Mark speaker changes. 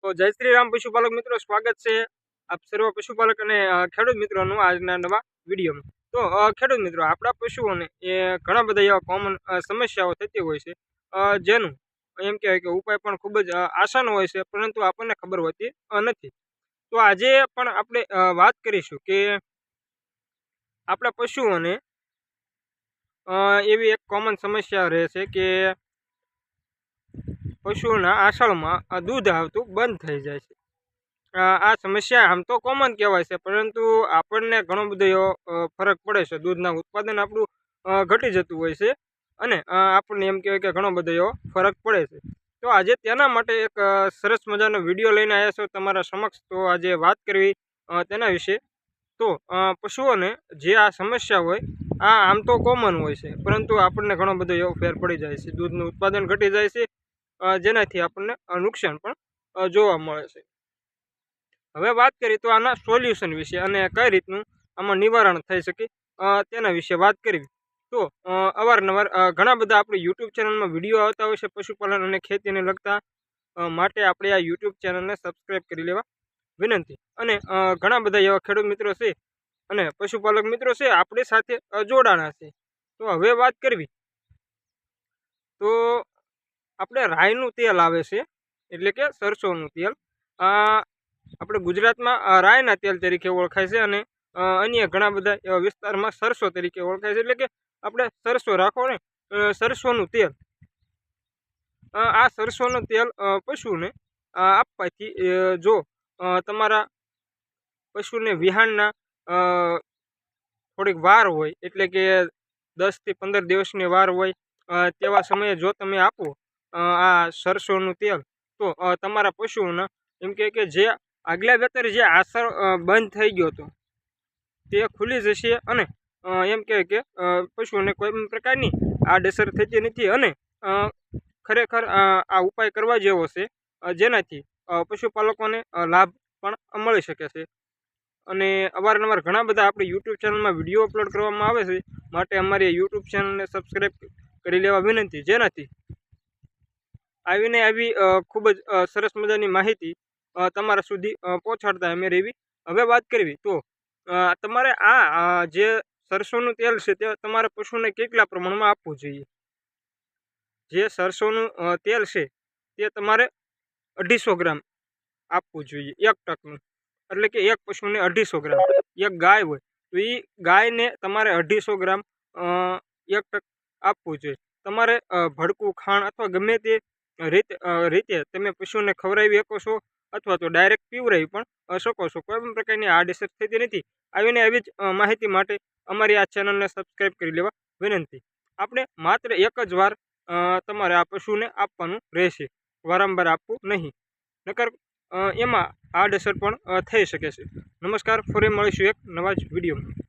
Speaker 1: તો જય શ્રી રામ પશુપાલક મિત્રો, સ્વાગત છે આપ સર્વ પશુપાલક અને ખેડૂત મિત્રોનું આજના નવા વિડીયોમાં। તો ખેડૂત મિત્રો, આપણા પશુઓને એ ઘણા બધા એવા કોમન સમસ્યાઓ થતી હોય છે, જેનું એમ કહેવાય કે ઉપાય પણ ખૂબ જ આસાન હોય છે, પરંતુ આપણને ખબર હોતી નથી। તો આજે પણ આપણે વાત કરીશું કે આપણા પશુઓને એવી એક કોમન સમસ્યા રહે છે કે પશુઓના આસળમાં દૂધ આવતું બંધ થઈ જાય છે। આ સમસ્યા આમ તો કોમન કહેવાય છે, પરંતુ આપણને ઘણો બધો એવો ફરક પડે છે। દૂધના ઉત્પાદન આપણું ઘટી જતું હોય છે અને આપણને એમ કહેવાય કે ઘણો બધો એવો ફરક પડે છે। તો આજે તેના માટે એક સરસ મજાનો વિડીયો લઈને આવ્યા છો તમારા સમક્ષ। તો આજે વાત કરવી તેના વિશે। તો પશુઓને જે આ સમસ્યા હોય આ આમ તો કોમન હોય છે, પરંતુ આપણને ઘણો બધો એવો ફેર પડી જાય છે। દૂધનું ઉત્પાદન ઘટી જાય છે, જેનાથી આપણને નુકસાન પણ જોવા મળે છે। હવે વાત કરીએ તો આના સોલ્યુશન વિશે અને કઈ રીતનું આમાં નિવારણ થઈ શકે તેના વિશે વાત કરવી। તો અવારનવાર ઘણા બધા આપણી યુટ્યુબ ચેનલમાં વિડીયો આવતા હોય છે પશુપાલન અને ખેતીને લગતા, માટે આપણે આ યુટ્યુબ ચેનલને સબસ્ક્રાઈબ કરી લેવા વિનંતી। અને ઘણા બધા એવા ખેડૂત મિત્રો છે અને પશુપાલક મિત્રો છે આપણી સાથે જોડાણા છે। તો હવે વાત કરવી તો આપણે રાઈનું તેલ આવે છે, એટલે કે સરસોનું તેલ। આપણે ગુજરાતમાં રાયના તેલ તરીકે ઓળખાય છે અને અન્ય ઘણા બધા એવા વિસ્તારમાં સરસો તરીકે ઓળખાય છે, એટલે કે આપણે સરસો રાખો ને, સરસોનું તેલ। આ સરસોનું તેલ પશુને આપવાથી જો તમારા પશુને વિહાણના થોડીક વાર હોય, એટલે કે 10 થી 15 દિવસની વાર હોય, તેવા સમયે જો તમે આપો આ સરસોનું તેલ, તો તમારા પશુઓના એમ કે જે આગલા વેતર જે આસળ બંધ થઈ ગયો હતો તે ખુલી જશે અને એમ કે પશુઓને કોઈ પણ પ્રકારની આડઅસર થતી નથી અને ખરેખર આ ઉપાય કરવા જેવો છે, જેનાથી પશુપાલકોને લાભ પણ મળી શકે છે। અને અવારનવાર ઘણા બધા આપણી યુટ્યુબ ચેનલમાં વિડીયો અપલોડ કરવામાં આવે છે, માટે અમારી યુટ્યુબ ચેનલને સબસ્ક્રાઈબ કરી લેવા વિનંતી, જેનાથી આવીને આવી ખૂબ જ સરસ મજાની માહિતી તમારા સુધી પહોંચાડતા અમે રહેવી। હવે વાત કરવી તો તમારે આ જે સરસોનું તેલ છે તે તમારા પશુને કેટલા પ્રમાણમાં આપવું જોઈએ। જે સરસોનું તેલ છે તે તમારે 250 ગ્રામ આપવું જોઈએ, 1 ટકનું, એટલે કે એક પશુને 250 ગ્રામ। એક ગાય હોય તો એ ગાયને તમારે 250 ગ્રામ 1 ટક આપવું જોઈએ। તમારે ભડકું ખાણ અથવા ગમે તે રીતે તમે પશુને ખવડાવી શકો છો, અથવા તો ડાયરેક્ટ પીવડાવી પણ શકો છો। કોઈ પણ પ્રકારની આડઅસર થતી નથી। આવીને આવી જ માહિતી માટે અમારી આ ચેનલને સબસ્ક્રાઈબ કરી લેવા વિનંતી। આપણે માત્ર એક જ વાર તમારે આ પશુને આપવાનું રહેશે, વારંવાર આપવું નહીં, નકર એમાં આડઅસર પણ થઈ શકે છે। નમસ્કાર, ફરી મળીશું એક નવા જ વિડીયોમાં।